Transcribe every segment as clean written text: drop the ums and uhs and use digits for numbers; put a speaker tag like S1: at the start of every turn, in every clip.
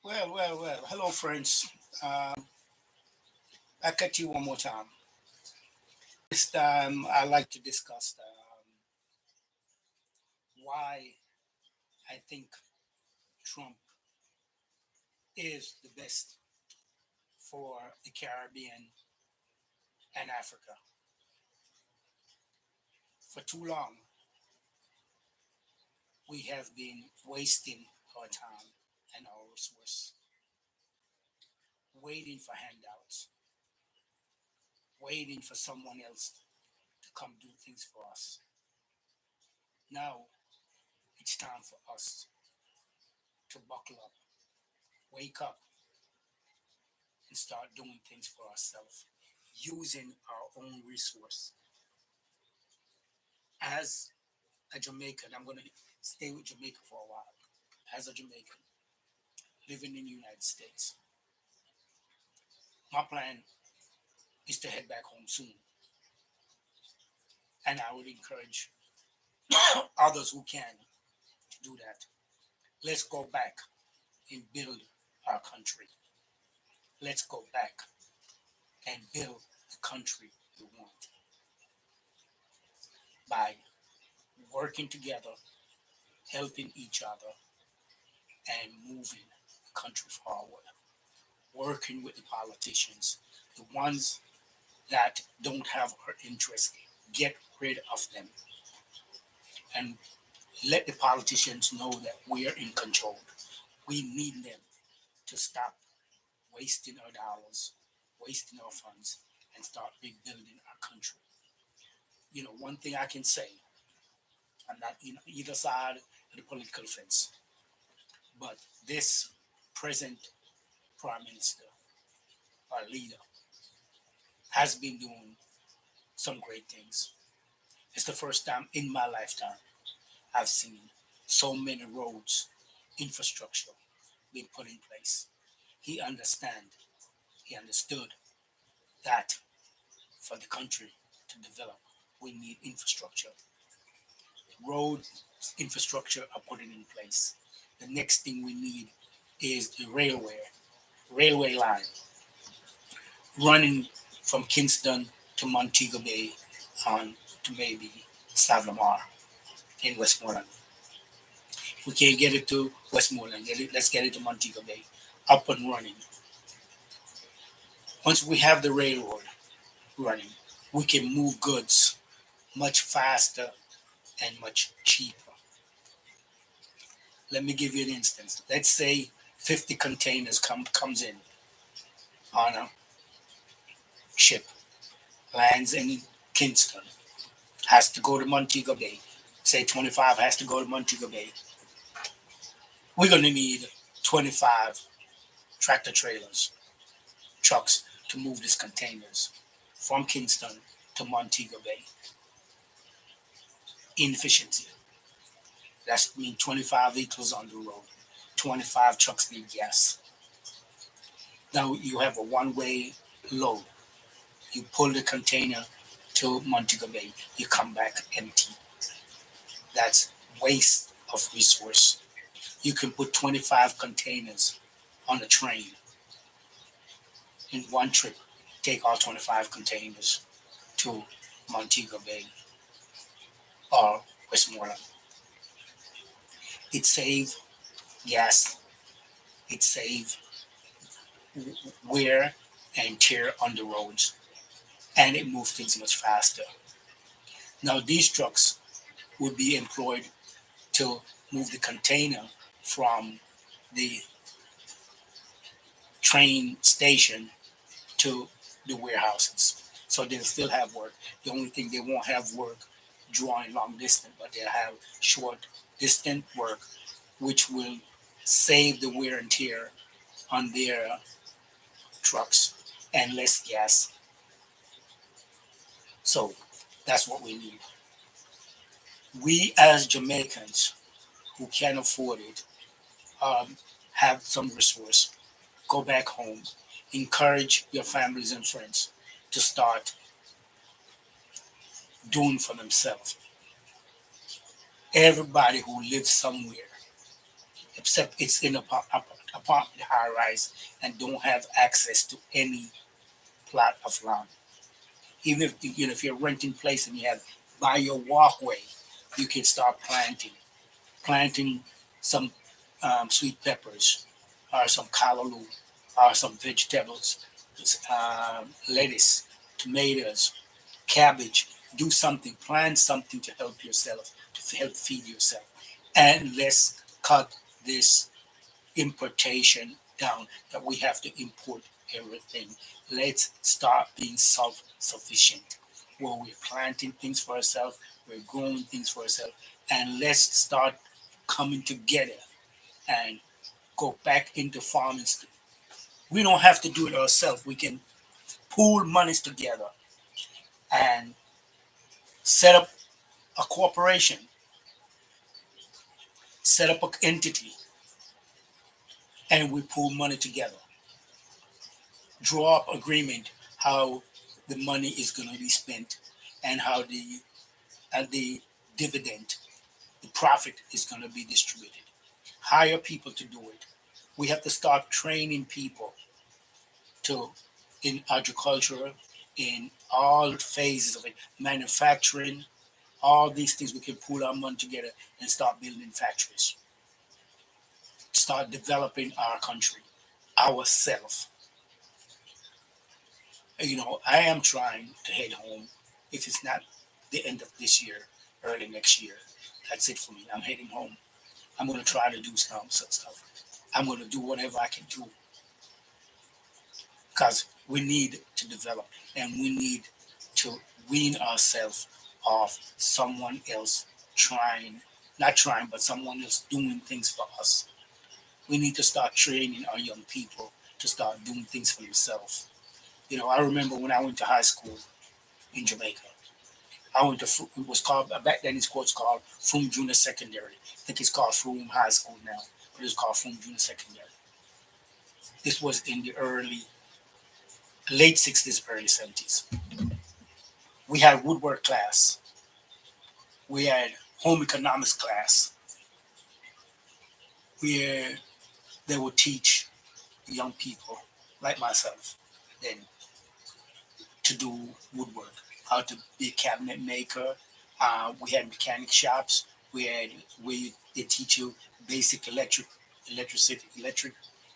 S1: Well. Hello, friends. Back at you one more time. This time, I like to discuss why I think Trump is the best for the Caribbean and Africa. For too long, we have been wasting our time and our resource, waiting for handouts, waiting for someone else to come do things for us. Now, it's time for us to buckle up, wake up, and start doing things for ourselves using our own resource. As a Jamaican, I'm going to stay with Jamaica for a while. As a Jamaican living in the United States, my plan is to head back home soon. And I would encourage others who can to do that. Let's go back and build our country. Let's go back and build the country we want by working together, helping each other, and moving the country forward. Working with the politicians, the ones that don't have our interest, get rid of them and let the politicians know that we are in control. We need them to stop wasting our dollars, wasting our funds, and start rebuilding our country. One thing I can say, I'm not in either side of the political fence, but this present prime minister, our leader, has been doing some great things. It's the first time in my lifetime I've seen so many roads, infrastructure being put in place. He he understood that for the country to develop, we need infrastructure. Road infrastructure are put in place. The next thing we need is the railway line running from Kingston to Montego Bay on to maybe Savlamar in Westmoreland. If we can't get it to Westmoreland, let's get it to Montego Bay, up and running. Once we have the railroad running, we can move goods much faster and much cheaper. Let me give you an instance. Let's say 50 containers comes in on a ship, lands in Kingston, has to go to Montego Bay. Say 25 has to go to Montego Bay. We're going to need 25 tractor trailers, trucks to move these containers from Kingston to Montego Bay. Inefficiency. That's mean 25 vehicles on the road. 25 trucks need gas. Now you have a one-way load. You pull the container to Montego Bay. You come back empty. That's waste of resource. You can put 25 containers on a train in one trip. Take all 25 containers to Montego Bay or Westmoreland. It saves gas. It saves wear and tear on the roads. And it moves things much faster. Now these trucks would be employed to move the container from the train station to the warehouses. So they'll still have work. The only thing they won't have work drawing long distance, but they'll have short distance work, which will save the wear and tear on their trucks and less gas. So that's what we need. We as Jamaicans who can afford it, have some resource, go back home, encourage your families and friends to start doing for themselves. Everybody who lives somewhere, except it's in apartment high rise and don't have access to any plot of land. Even if if you're renting place and you have by your walkway, you can start planting some sweet peppers, or some callaloo, or some vegetables, lettuce, tomatoes, cabbage. Do something, plant something to help yourself, to help feed yourself. And let's cut this importation down, that we have to import everything. Let's start being self sufficient, where we're planting things for ourselves, we're growing things for ourselves, and let's start coming together and go back into farming. We don't have to do it ourselves. We can pool monies together and set up a corporation, set up an entity, and we pool money together. Draw up agreement how the money is going to be spent, and how the dividend, the profit is going to be distributed. Hire people to do it. We have to start training people to in agriculture, in all phases of it, manufacturing, all these things. We can pool our money together and start building factories, start developing our country, ourselves. I am trying to head home. If it's not the end of this year, early next year, that's it for me. I'm heading home. I'm going to try to do some stuff. I'm going to do whatever I can do, because we need to develop, and we need to wean ourselves off someone else trying, not trying, but someone else doing things for us. We need to start training our young people to start doing things for themselves. I remember when I went to high school in Jamaica. I went to it was called back then. It's called Froome Junior Secondary. I think it's called Froome High School now, but it's called Froome Junior Secondary. This was in the late '60s, early '70s. We had woodwork class. We had home economics class, where they would teach young people like myself then to do woodwork, how to be a cabinet maker. We had mechanic shops. We they teach you basic electric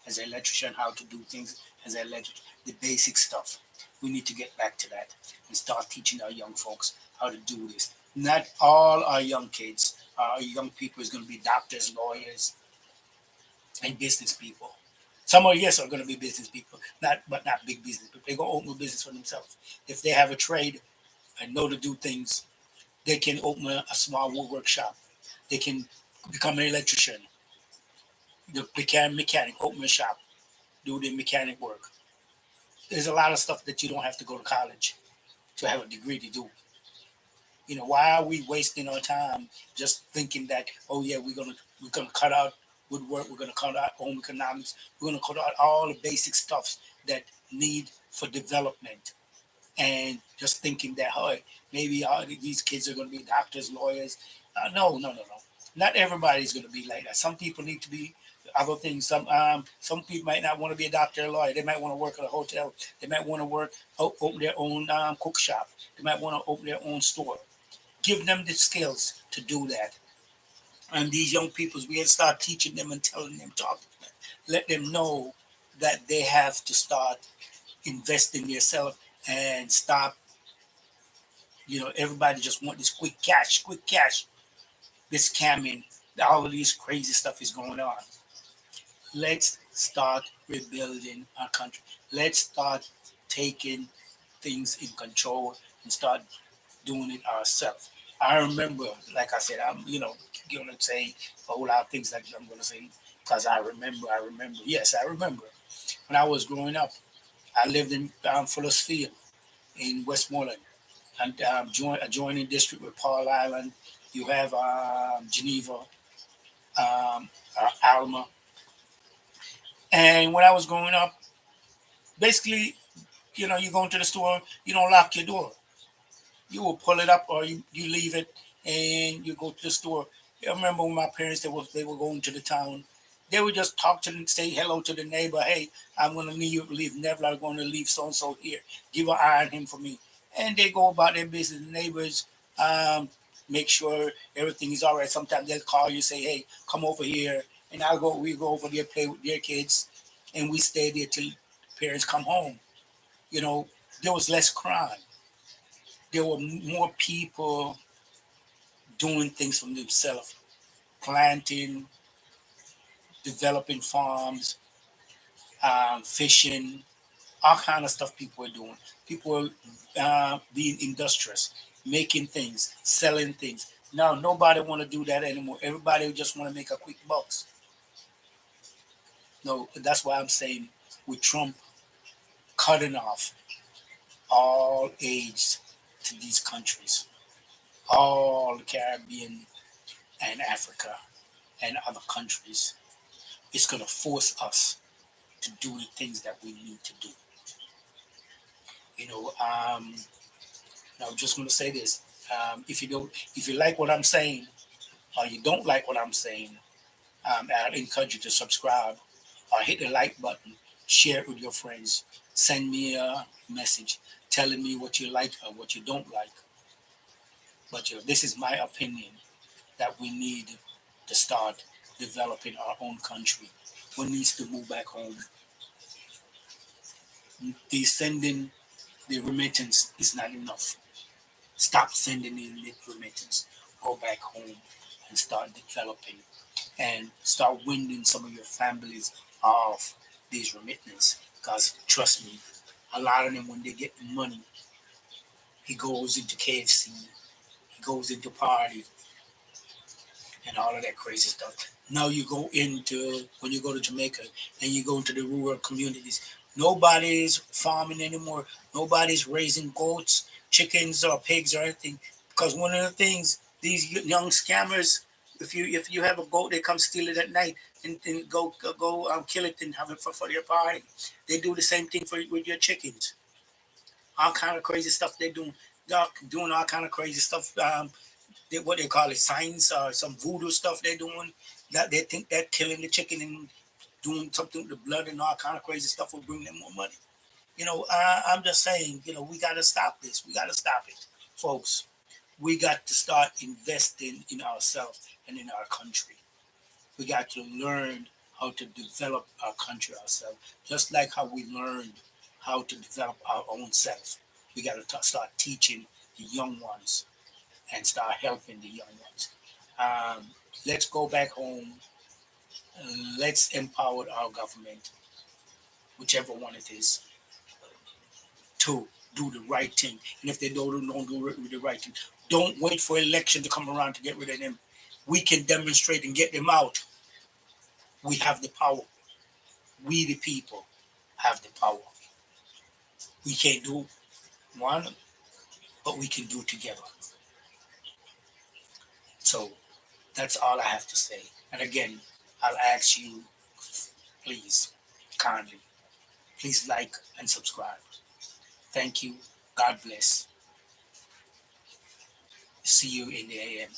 S1: as an electrician, how to do things as an electric, the basic stuff. We need to get back to that and start teaching our young folks how to do this. Not all our young kids, our young people is going to be doctors, lawyers, and business people. Some are, yes, are going to be business people, not big business. But they're going to open a business for themselves. If they have a trade and know to do things, they can open a small woodwork shop. They can become an electrician, the mechanic, open a shop, do the mechanic work. There's a lot of stuff that you don't have to go to college to have a degree to do. Why are we wasting our time just thinking that, oh yeah, we're gonna cut out woodwork, we're gonna cut out home economics, we're gonna cut out all the basic stuffs that need for development, and just thinking that, hey, maybe all these kids are gonna be doctors, lawyers. No, no, no, no. Not everybody's gonna be like that. Some people need to be other things. Some people might not want to be a doctor or a lawyer. They might want to work at a hotel. They might want to open their own cook shop. They might want to open their own store. Give them the skills to do that. And these young people, we have to start teaching them and telling them, talking to them, let them know that they have to start investing in themselves and stop. Everybody just want this quick cash, this scamming, all of this crazy stuff is going on. Let's start rebuilding our country. Let's start taking things in control and start doing it ourselves. I remember, like I said, I'm going to say a whole lot of things that I'm going to say because I remember. Yes, I remember when I was growing up. I lived in Fuller's Field in Westmoreland, and adjoining district with Paul Island. You have Geneva, Alma, and when I was growing up, basically, you go into the store, you don't lock your door. You will pull it up or you leave it and you go to the store. I remember when my parents they were going to the town, They would just talk to them, say hello to the neighbor. Hey, I'm going to leave Neville. I'm going to leave so and so here. Give an eye on him for me. And they go about their business. The neighbors make sure everything is all right. Sometimes they'll call you, say, hey, come over here. And we go over there, play with their kids. And we stay there till parents come home. You know, there was less crime. There were more people doing things for themselves, planting, developing farms, fishing, all kind of stuff people were doing. People were being industrious, making things, selling things. Now nobody want to do that anymore. Everybody just want to make a quick bucks. No, that's why I'm saying with Trump cutting off all aid to these countries, all the Caribbean and Africa and other countries, it's going to force us to do the things that we need to do. You know, I'm just going to say this: if you like what I'm saying, or you don't like what I'm saying, I encourage you to subscribe or hit the like button, share it with your friends, send me a message telling me what you like or what you don't like. But this is my opinion that we need to start developing our own country. We need to move back home. The sending the remittance is not enough. Stop sending in the remittance. Go back home and start developing and start winning some of your families off these remittance. Because trust me, a lot of them when they get the money, he goes into KFC, he goes into party, and all of that crazy stuff. Now you go into when you go to Jamaica and you go into the rural communities. Nobody's farming anymore. Nobody's raising goats, chickens, or pigs or anything. Because one of the things these young scammers, if you have a goat, they come steal it at night and go kill it and have it for your party. They do the same thing with your chickens. All kind of crazy stuff they're doing. They're doing all kind of crazy stuff. What they call it, science or some voodoo stuff they're doing. That they think that killing the chicken and doing something with the blood and all kind of crazy stuff will bring them more money. I'm just saying, we got to stop this. We got to stop it, folks. We got to start investing in ourselves and in our country. We got to learn how to develop our country ourselves, just like how we learned how to develop our own self. We got to start teaching the young ones and start helping the young ones. Um, let's go back home. Let's empower our government, whichever one it is, to do the right thing. And if they don't do the right thing, don't wait for election to come around to get rid of them. We can demonstrate and get them out. We have the power. We, the people, have the power. We can't do one, but we can do together. So that's all I have to say. And again, I'll ask you, please, kindly, please like and subscribe. Thank you. God bless. See you in the AM.